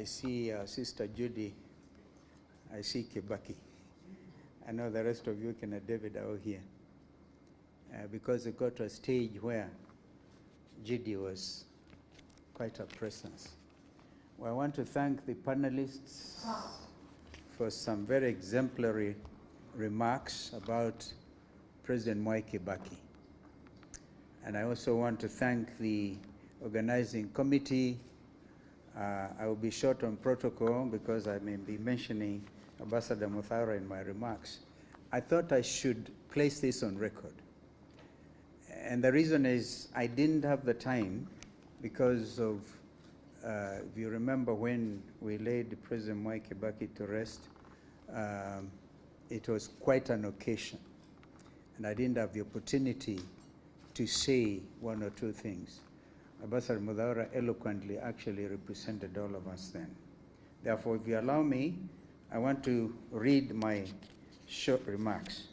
see Sister Judy. I see Kibaki. I know the rest of you, Kenneth David, are all here. Because it got to a stage where Judy was quite a presence. Well, I want to thank the panelists for some very exemplary remarks about President Mwai Kibaki. And I also want to thank the organizing committee. I will be short on protocol because I may be mentioning Ambassador Muthara in my remarks. I thought I should place this on record. And the reason is I didn't have the time because of, if you remember when we laid President Mwai Kibaki to rest, it was quite an occasion. And I didn't have the opportunity to say one or two things. Ambassador Muthara eloquently actually represented all of us then. Therefore, if you allow me, I want to read my short remarks.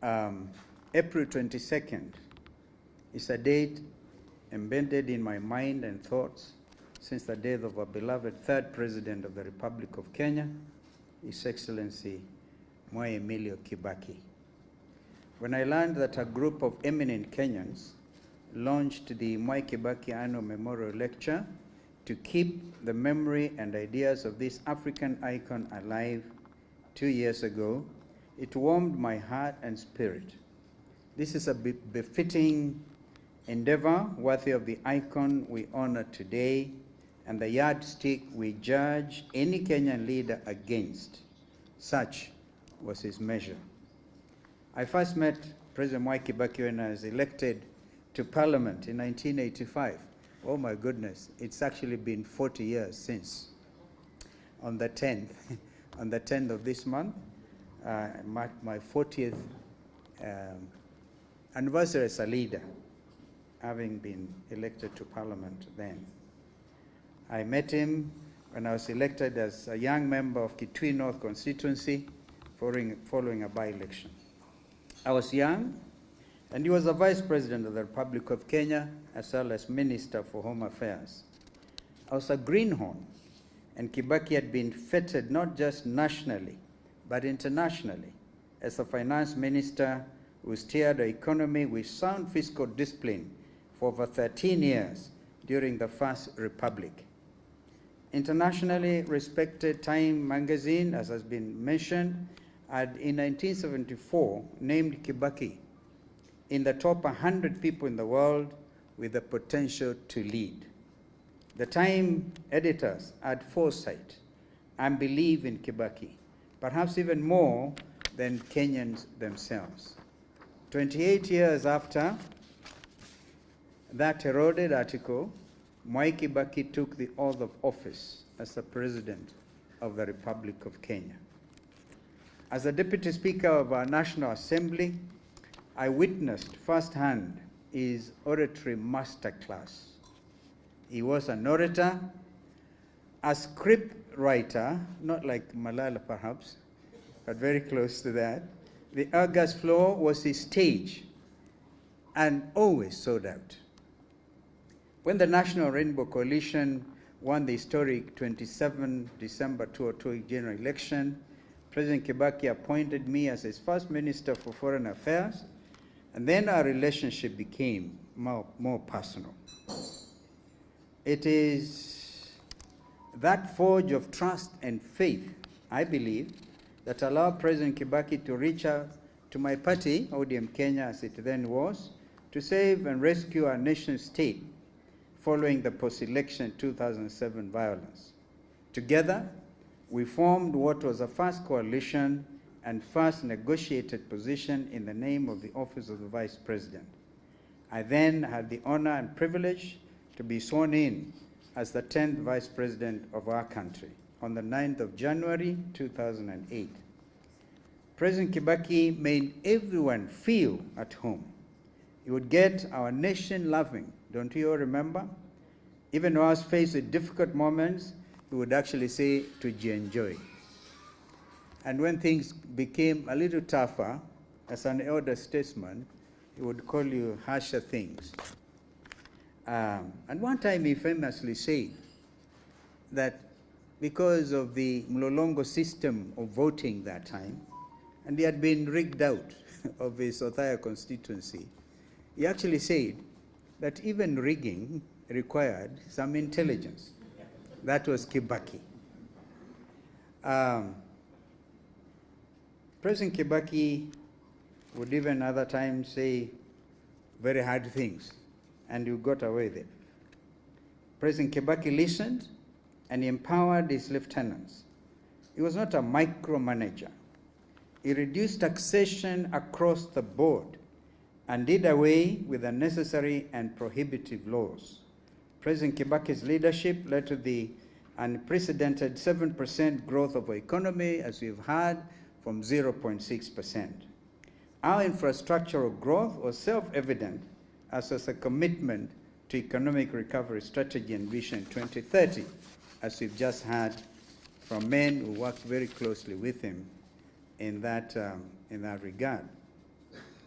April 22nd is a date embedded in my mind and thoughts since the death of our beloved third President of the Republic of Kenya, His Excellency Mwai Emilio Kibaki. When I learned that a group of eminent Kenyans launched the Mwai Kibaki Annual Memorial Lecture to keep the memory and ideas of this African icon alive 2 years ago, it warmed my heart and spirit. This is a befitting endeavor worthy of the icon we honor today and the yardstick we judge any Kenyan leader against. Such was his measure. I first met President Mwai Kibaki when I was elected to Parliament in 1985. Oh my goodness, it's actually been 40 years since. On the 10th, on the 10th of this month, marked my 40th anniversary as a leader, having been elected to Parliament then. I met him when I was elected as a young member of Kitui North constituency following a by-election. I was young, and he was the Vice President of the Republic of Kenya, as well as Minister for Home Affairs. I was a greenhorn, and Kibaki had been feted not just nationally, but internationally, as a finance minister who steered the economy with sound fiscal discipline for over 13 years during the First Republic. Internationally respected Time magazine, as has been mentioned, had in 1974 named Kibaki in the top 100 people in the world with the potential to lead. The Time editors had foresight and believed in Kibaki, perhaps even more than Kenyans themselves. 28 years after that heralded article, Mwai Kibaki took the oath of office as the President of the Republic of Kenya. As the Deputy Speaker of our National Assembly, I witnessed firsthand his oratory masterclass. He was an orator, a script writer, not like Malala perhaps, but very close to that. The august floor was his stage and always sold out. When the National Rainbow Coalition won the historic 27 December 2002 general election, President Kibaki appointed me as his first Minister for Foreign Affairs, and then our relationship became more personal. It is that forge of trust and faith, I believe, that allowed President Kibaki to reach out to my party, ODM Kenya as it then was, to save and rescue our nation state following the post-election 2007 violence. Together, we formed what was the first coalition and first negotiated position in the name of the Office of the Vice President. I then had the honor and privilege to be sworn in as the 10th Vice President of our country on the 9th of January 2008. President Kibaki made everyone feel at home. He would get our nation laughing, don't you all remember? Even when I was faced with difficult moments, he would actually say to enjoy. And when things became a little tougher, as an elder statesman, he would call you harsher things. And one time he famously said, that because of the Mlolongo system of voting that time, and he had been rigged out of his Othaya constituency, he actually said that even rigging required some intelligence. That was Kibaki. President Kibaki would even other times say very hard things, and you got away with it. President Kibaki listened and he empowered his lieutenants. He was not a micromanager. He reduced taxation across the board and did away with unnecessary and prohibitive laws. President Kibaki's leadership led to the unprecedented 7% growth of our economy, as we've had, from 0.6%. Our infrastructural growth was self-evident, as was a commitment to economic recovery strategy and Vision 2030, as we've just heard from men who worked very closely with him in that regard.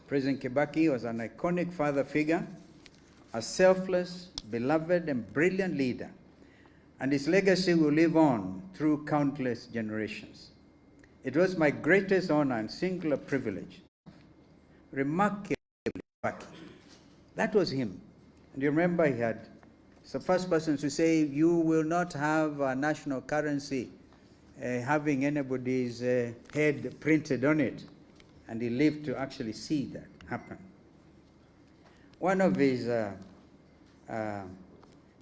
President Kibaki was an iconic father figure, a selfless, beloved, and brilliant leader, and his legacy will live on through countless generations. It was my greatest honor and singular privilege. Remarkably, Kibaki. That was him. And you remember he had, he's the first person to say, you will not have a national currency having anybody's head printed on it. And he lived to actually see that happen. One of his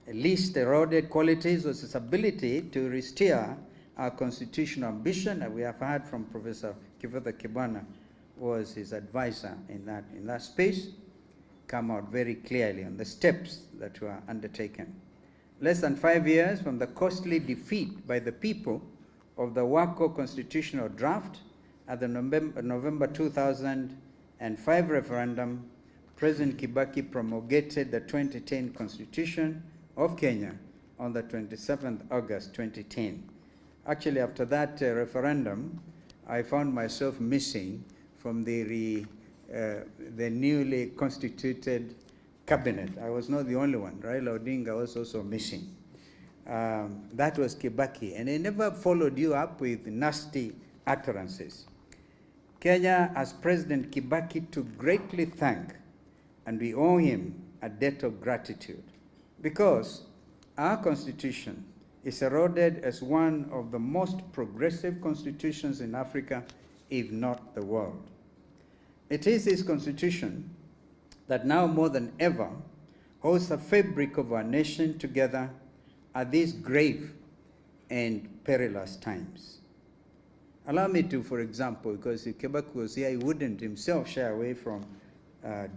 least eroded qualities was his ability to restore our constitutional ambition, and we have heard from Professor Kivutha Kibwana, was his advisor in that space, come out very clearly on the steps that were undertaken. Less than 5 years from the costly defeat by the people of the Wako constitutional draft at the November 2005 referendum, President Kibaki promulgated the 2010 Constitution of Kenya on the 27th August 2010. Actually, after that referendum, I found myself missing from the newly constituted cabinet. I was not the only one. Raila Odinga was also missing. That was Kibaki, and he never followed you up with nasty utterances. Kenya has President Kibaki to greatly thank, and we owe him a debt of gratitude, because our constitution is heralded as one of the most progressive constitutions in Africa, if not the world. It is this constitution that now more than ever holds the fabric of our nation together at these grave and perilous times. Allow me to, for example, because if Kibaki was here, he wouldn't himself shy away from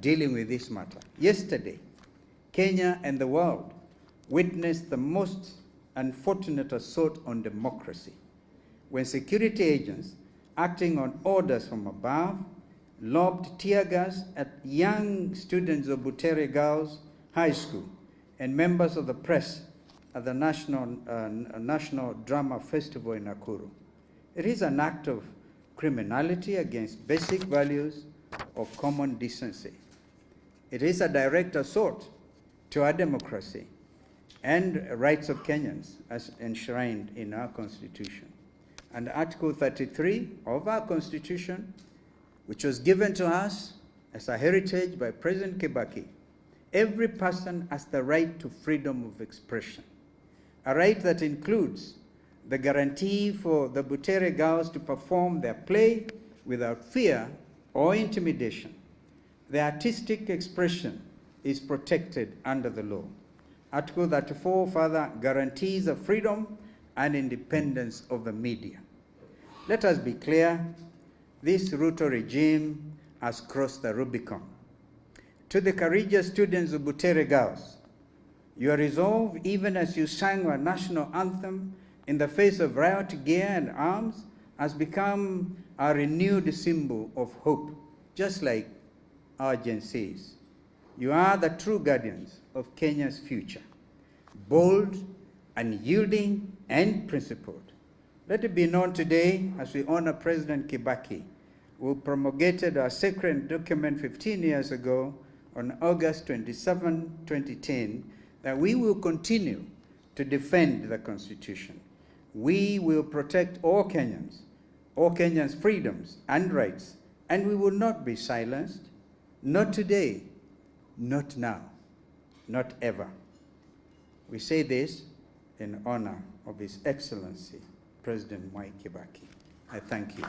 dealing with this matter. Yesterday, Kenya and the world witnessed the most unfortunate assault on democracy, when security agents, acting on orders from above, lobbed tear gas at young students of Butere Girls High School and members of the press at the National Drama Festival in Nakuru. It is an act of criminality against basic values of common decency. It is a direct assault to our democracy and rights of Kenyans as enshrined in our Constitution. And Article 33 of our Constitution, which was given to us as a heritage by President Kibaki, every person has the right to freedom of expression, a right that includes the guarantee for the Butere girls to perform their play without fear or intimidation. The artistic expression is protected under the law. Article 34 further guarantees the freedom and independence of the media. Let us be clear, this Ruto regime has crossed the Rubicon. To the courageous students of Butere Girls, your resolve, even as you sang our national anthem in the face of riot gear and arms, has become a renewed symbol of hope, just like our Gen Zs. You are the true guardians of Kenya's future, bold, unyielding, and principled. Let it be known today, as we honor President Kibaki, who promulgated our sacred document 15 years ago on August 27, 2010, that we will continue to defend the Constitution. We will protect all Kenyans' freedoms and rights, and we will not be silenced. Not today, not now, not ever. We say this in honor of His Excellency, President Mwai Kibaki. I thank you.